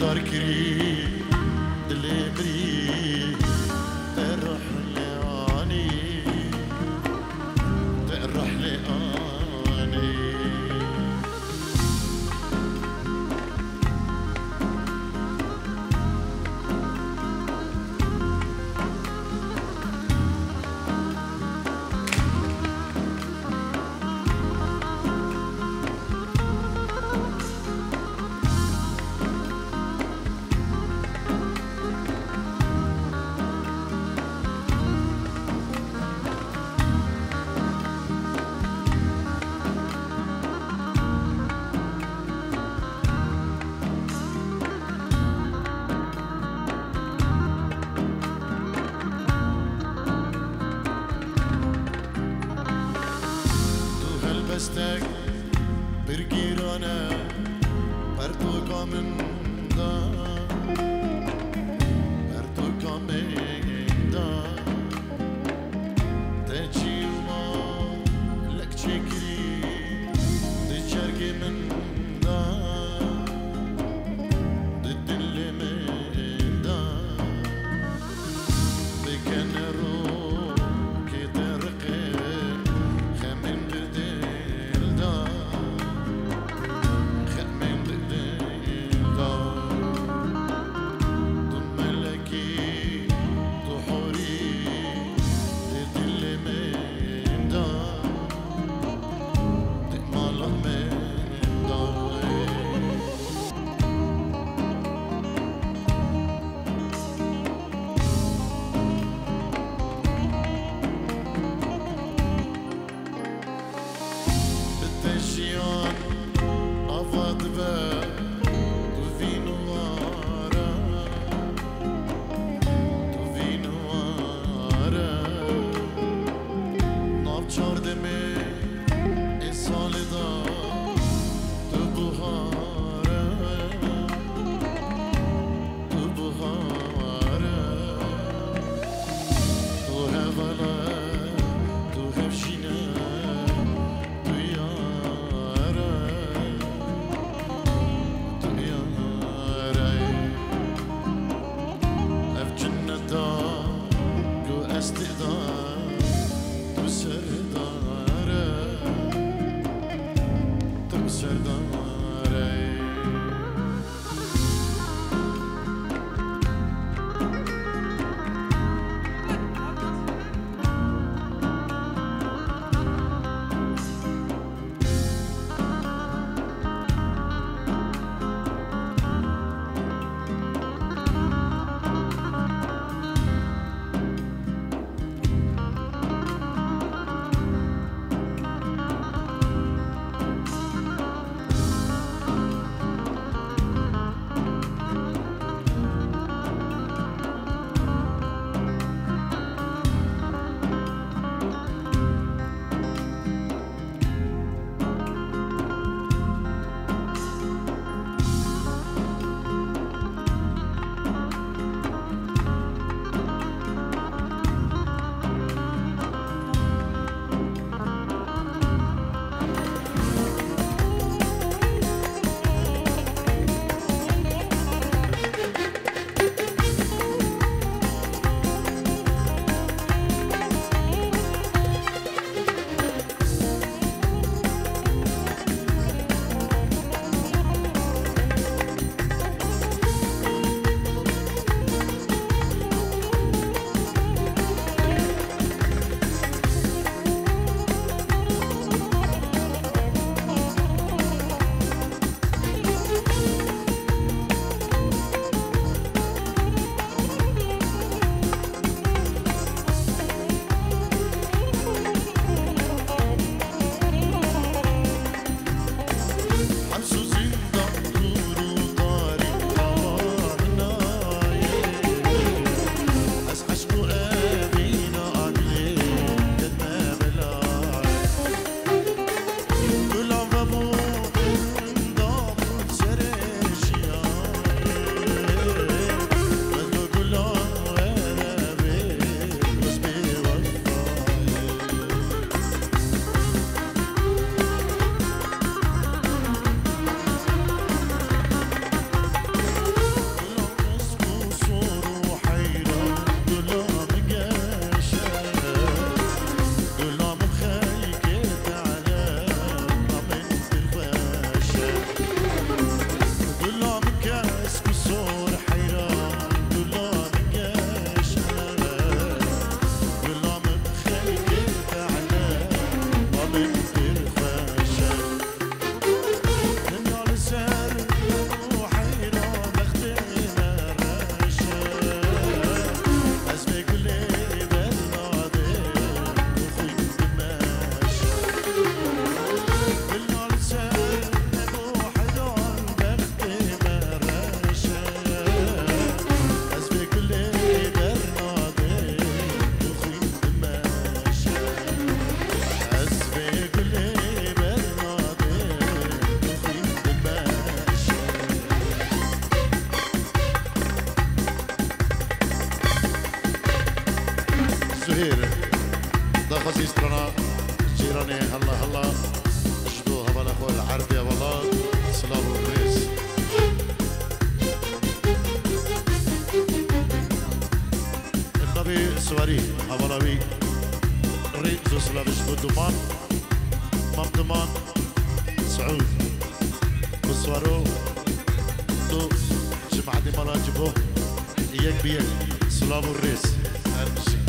دار كري دلي بري تروح لاني تروح لاني بستك برجيرانا برتوكا من دا برتوكا من دا تجي وما لك شكري تشاركي من دا ضد اللي من دا بكن روكي ترقي خمن بدي سواري حوالوي ريت زوسلافش بدمان ممدمان سعود بسوارو تو جماعة مراجبو يك بيك سلام الرئيس هرمشي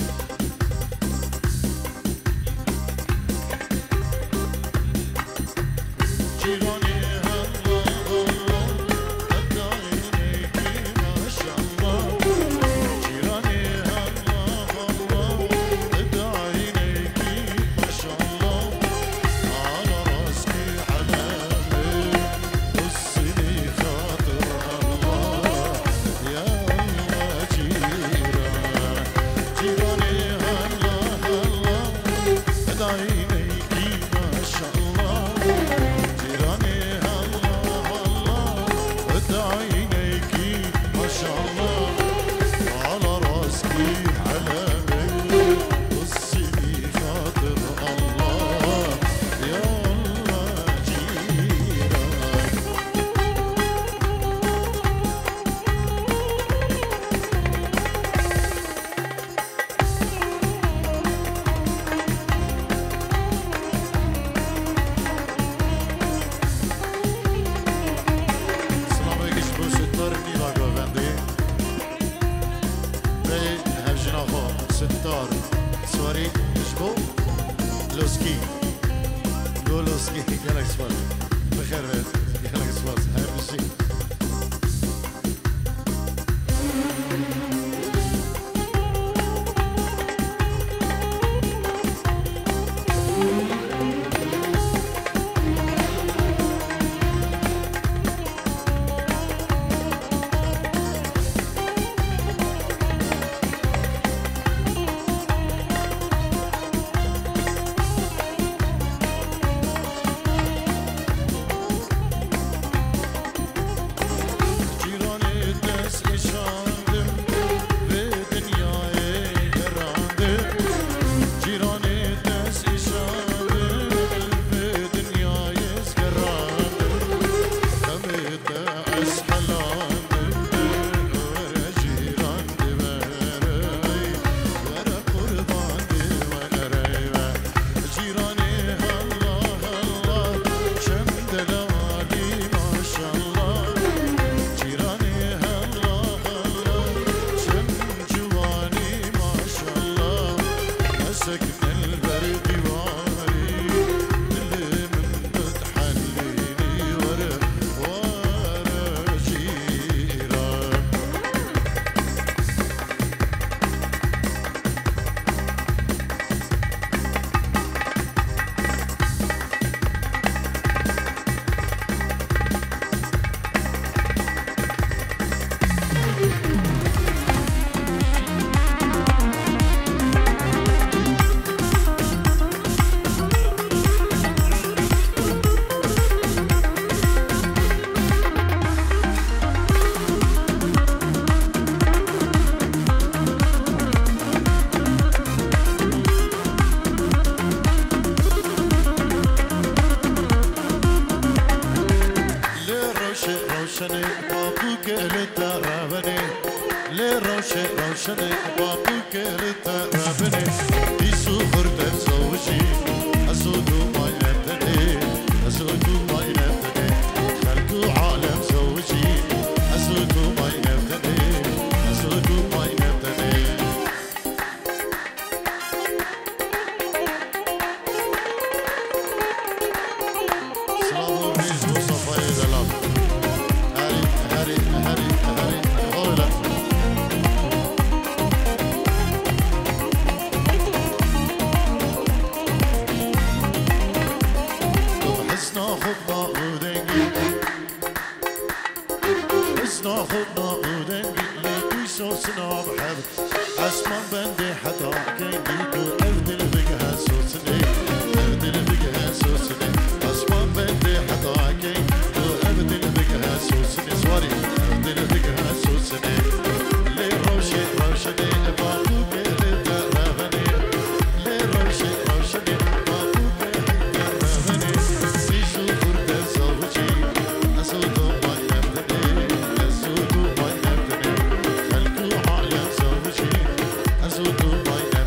Dubai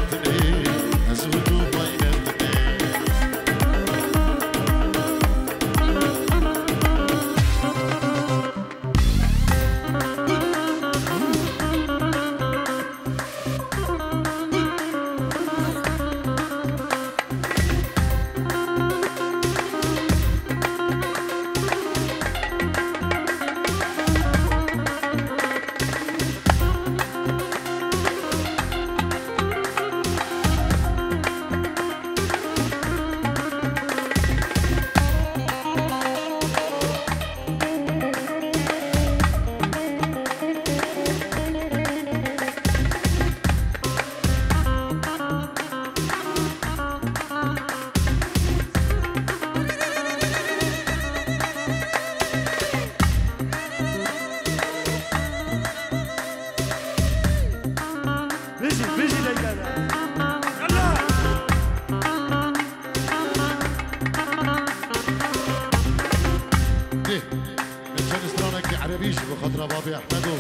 خضرة بابي احمدو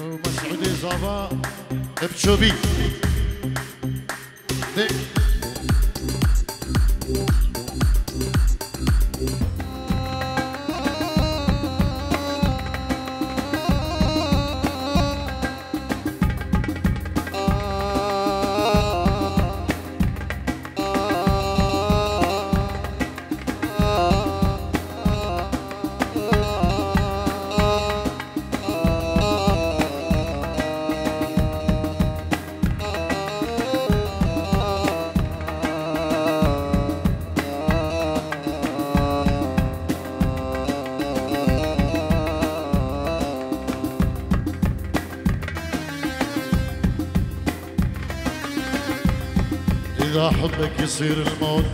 ومسعودي زابا بشوبي إذا حبك يصير الموت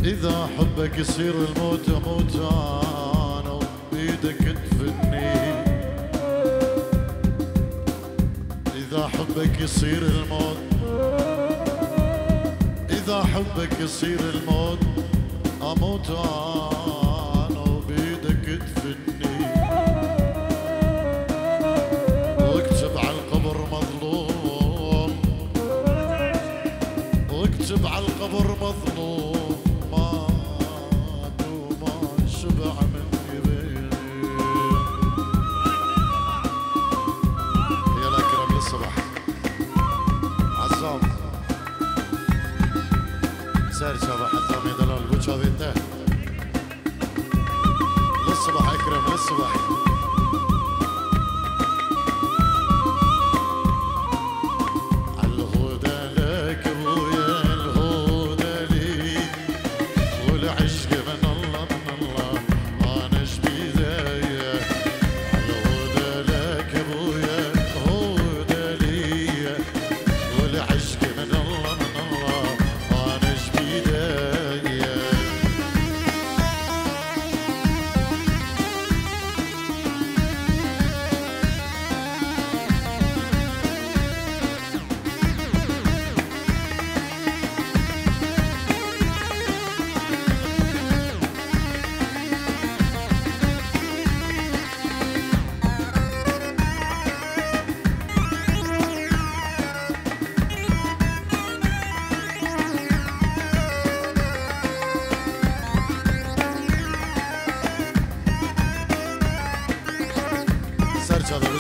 إذا حبك يصير الموت أموت أنا وبيدك تدفني إذا حبك يصير الموت إذا حبك يصير الموت أموت أنا وبيدك تدفني واكتب على القبر مظلوم واكتب على القبر مظلوم مات وما شبع من يبين يا الأكرم للصبح عزام سير شابه حزام يدلال بوشابي انت للصبح أكرم للصبح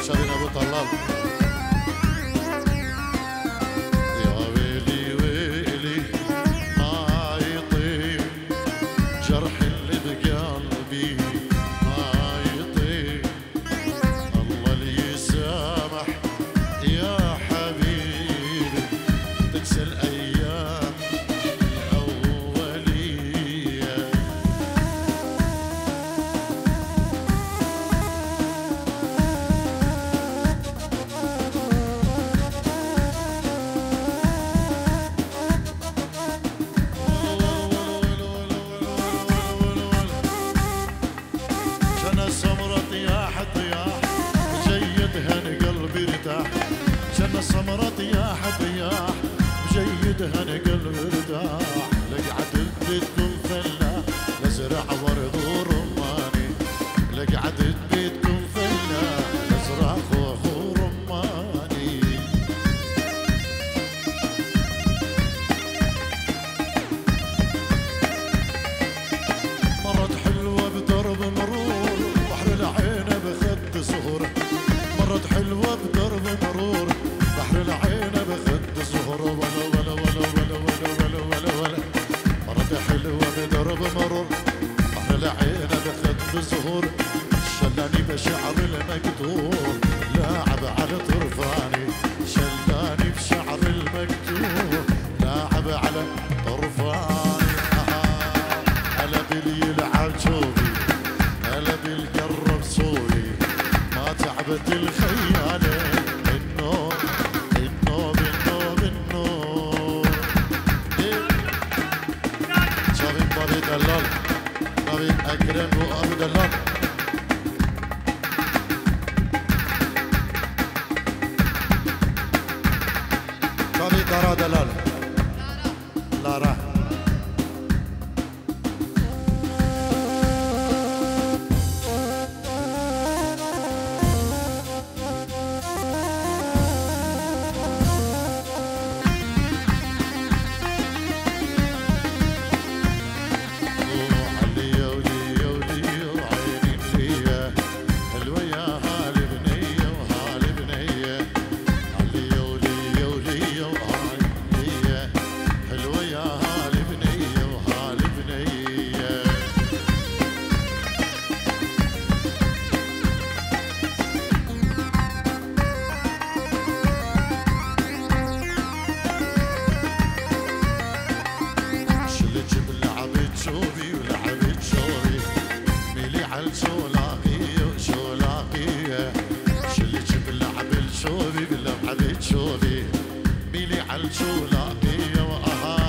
شادين ابو طلال يا ويلي ويلي ما يطيب جرح اللي بقلبي ما يطيب الله اللي يسامح يا حبيبي تنسى الايام الاوليه السمرة طياح طياح بجيدها انا قلبي ارتاح لقعت بيتكم فلاح لازرع ورد ورماني لقعت بيتكم فلاح لازرع خوخ ورماني مرت حلوة بدرب مرور بحر العين بخد سهرة مرت حلوة بدرب مرور بحر العين بخد زهر ولا ولا ولا ولا ولا ولا ولا ولا مرت حلوة بدرب مرور بحر العين بخد زهور شلاني بشعر المكتوب لاعب على طرفاني شلاني بشعر المكتوب لاعب على طرفاني هلا باللي يلعب شوفي هلا بالقرب صوفي ما تعبت الخيالة دلال نبي أكرم وأبو دلال نبي دارا دلال لارا شو لاقيه شو لاقيه شلك باللعب شوفي باللعب شوفي ميلي على شو لاقيه وأها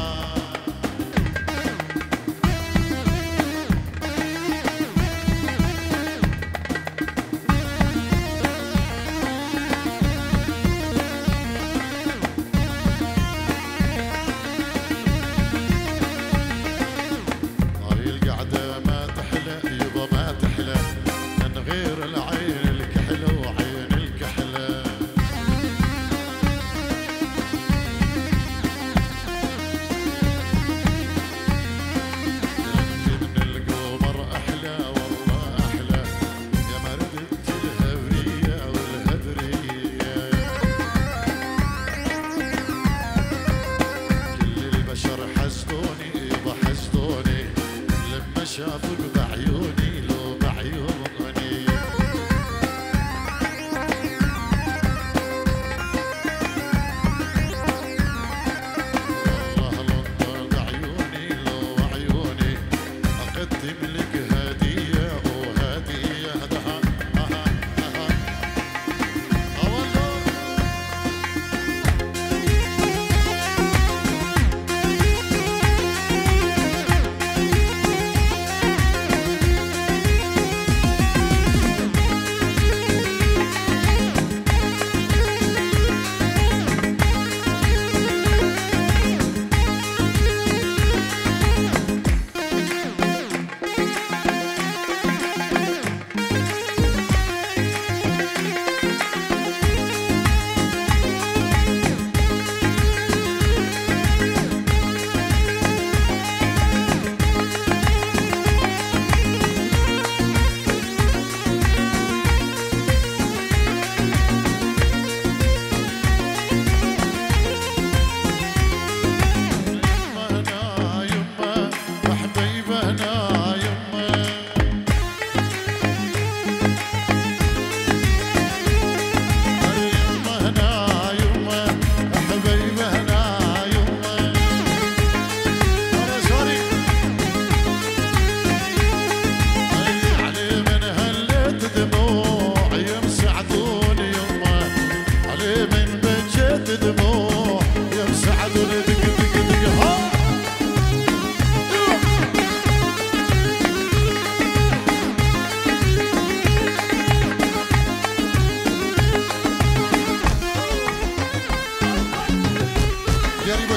شافك بعيوني لو بعيوني والله لو بعيوني لو عيوني أقدم لك هدية وهدية دها أها أها والله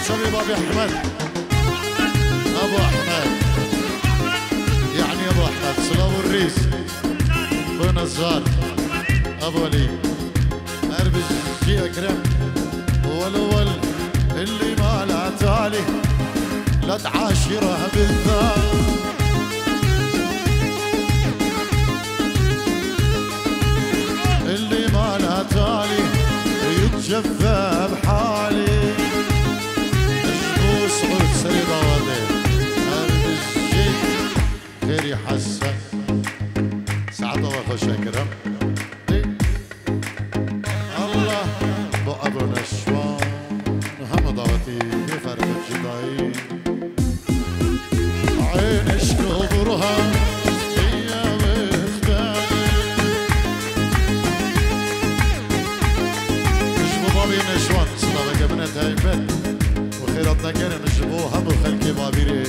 شوفي بابي احمد ابو احمد يعني ابو احمد سلام الريس بو نزار ابو علي اربج جي اكرم هو الاول اللي ما لا تالي لا تعاشره بالذات اللي ما لا تالي يتجفى بحالي صعود سريضة واضح هذا الشيء غير يحسن سعادة وخوش أكرم الله بو أبو نشوان هم ضغطي بفرق الجداي عين اشكبرها هي واختاني اشبو بابي نشوان صلاة بنت هايبت خيراتنا كان نجبو همو خلقي بابيري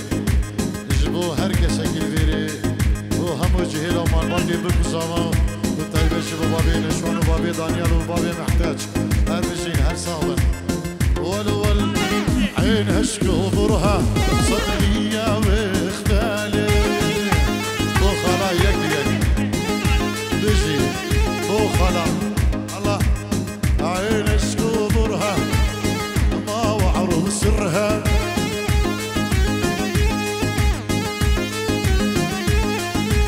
نجبو هر كسكي الفيري بو همو جهيلا ومان باندي بكزاما وطيبه شبو بابي نشوان وبابي دانيال وبابي محتاج هر بجين هر صابن والول عين هشكو برها صدرية واختالي بو خلا يك بجي بو خلا الله عين هشكو برها سرها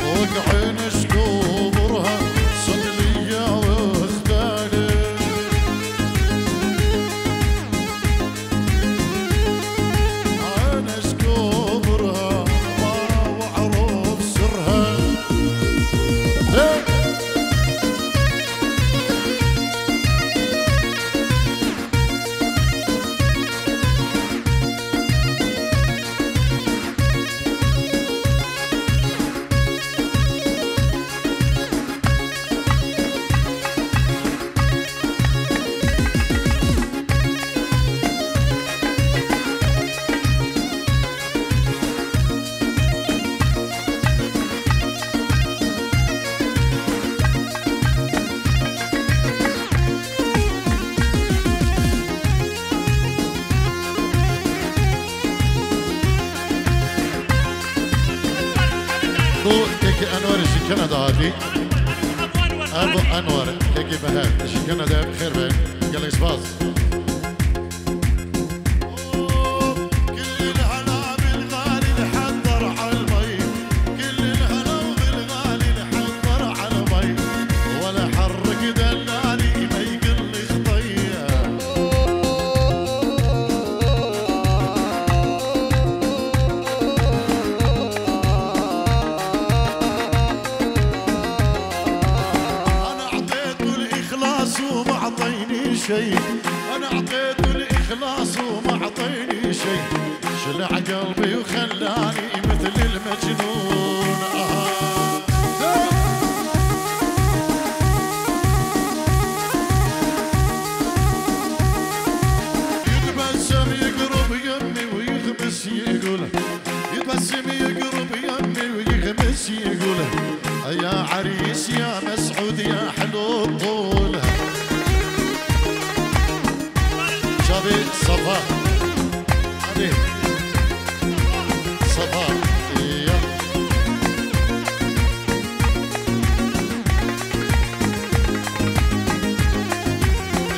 وقعين اشكوبرها صدلية واختالي عين اشكوبرها وعروف سرها لك انور شي كندا هادي ابو انور لك بهاء شي كندا بخير بك قال لي سباز أنا أعطيت الإخلاص وما أعطيني شيء شلع قلبي وخلاني مثل المجنون يتبسم يقرب يمي ويغمس يقول يتبسم يقرب يمي ويغمس يقول يا عريس يا مسعود يا حلو الطول شابي صفا علي صفا يا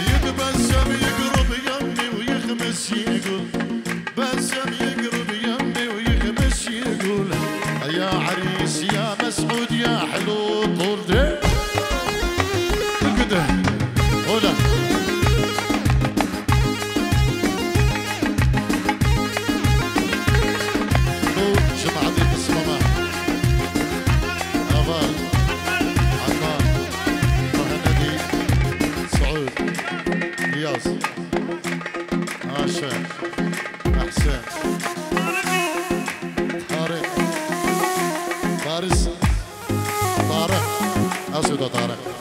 يتبسم يقرب يمي ويخمس يقول بسم يقرب يمي ويخمس يقول يا عريس يا مسعود يا حلو طول كده هلا عاشق أحسن طارق فارس طارق أسود طارق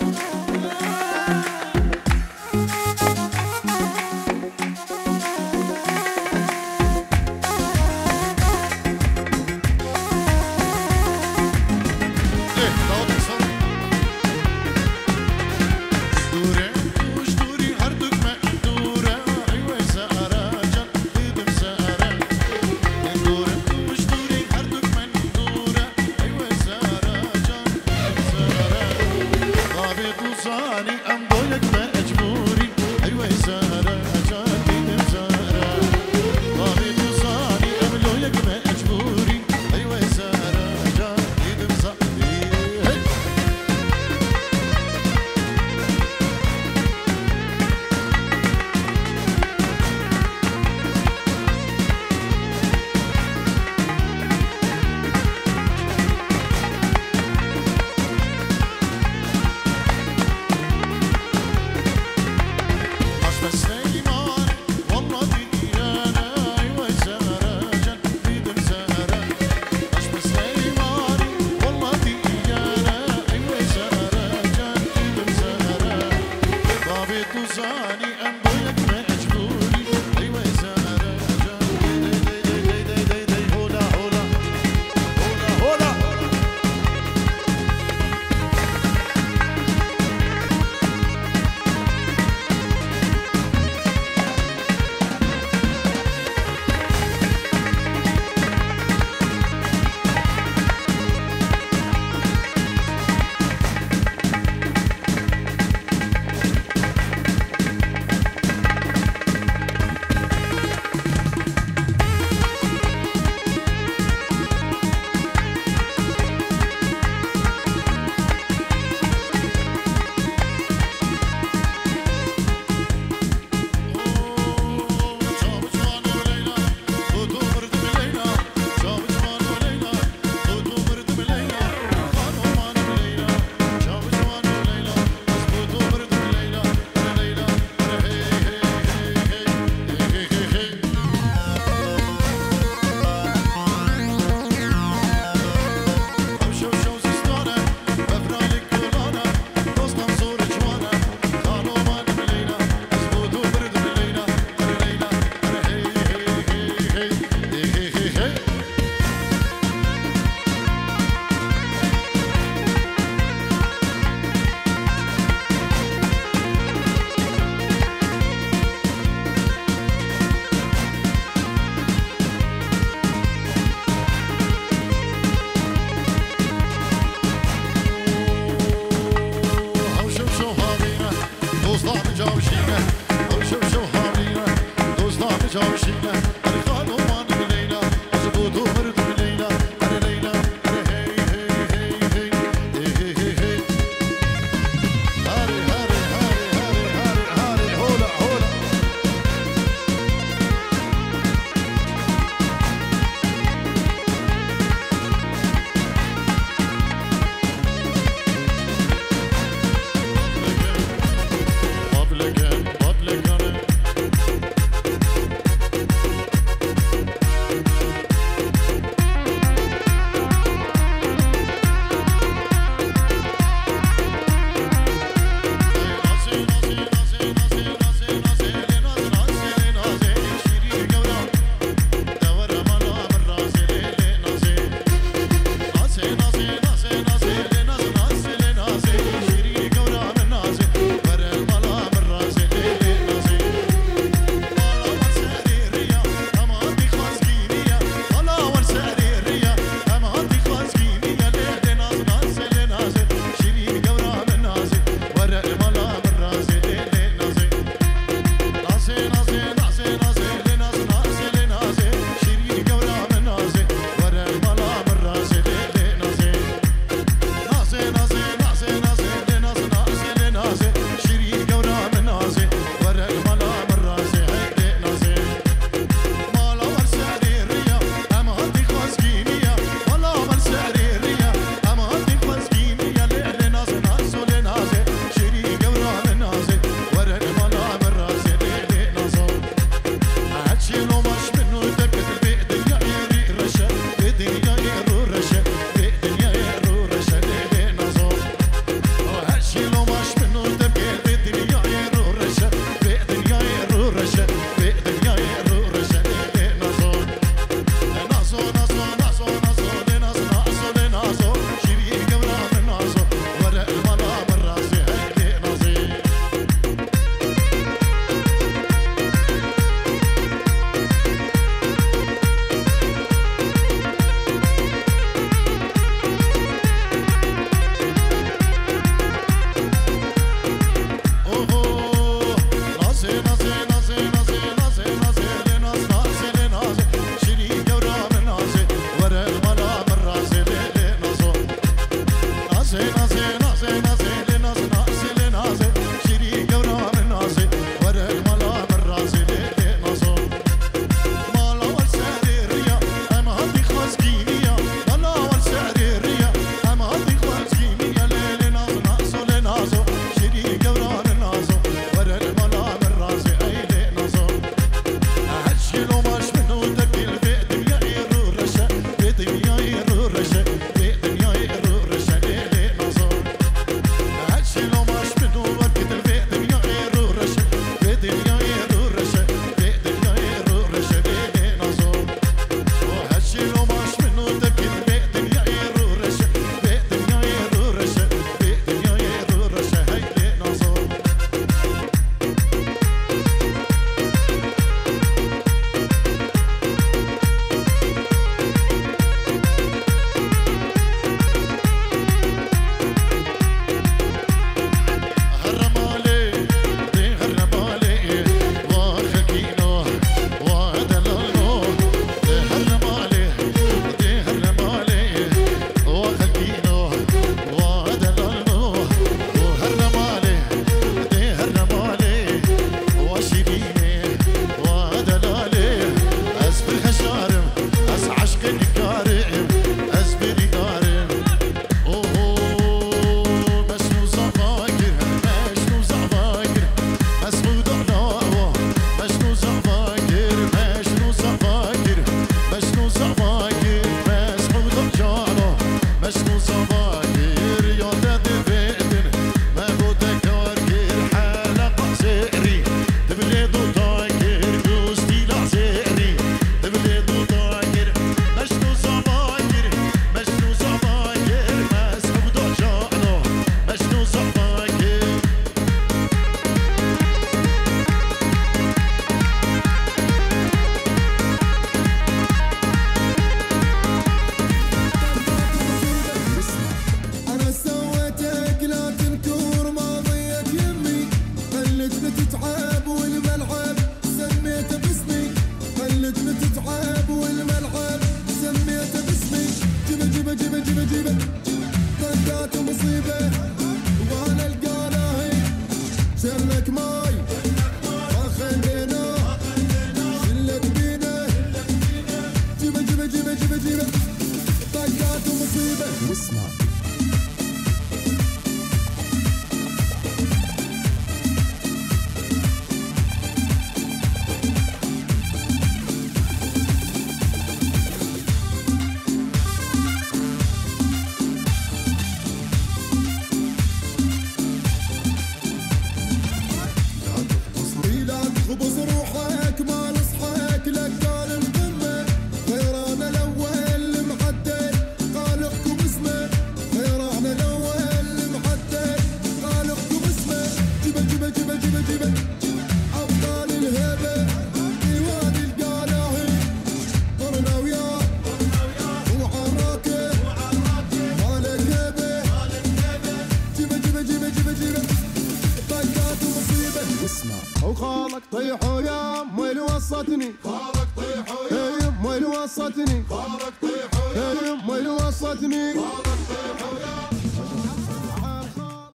وخالك طيحوا يا امي اللي وصتني، خالك طيحوا يا امي اللي وصتني، خالك طيحوا يا امي اللي وصتني. خالك طيحوا يا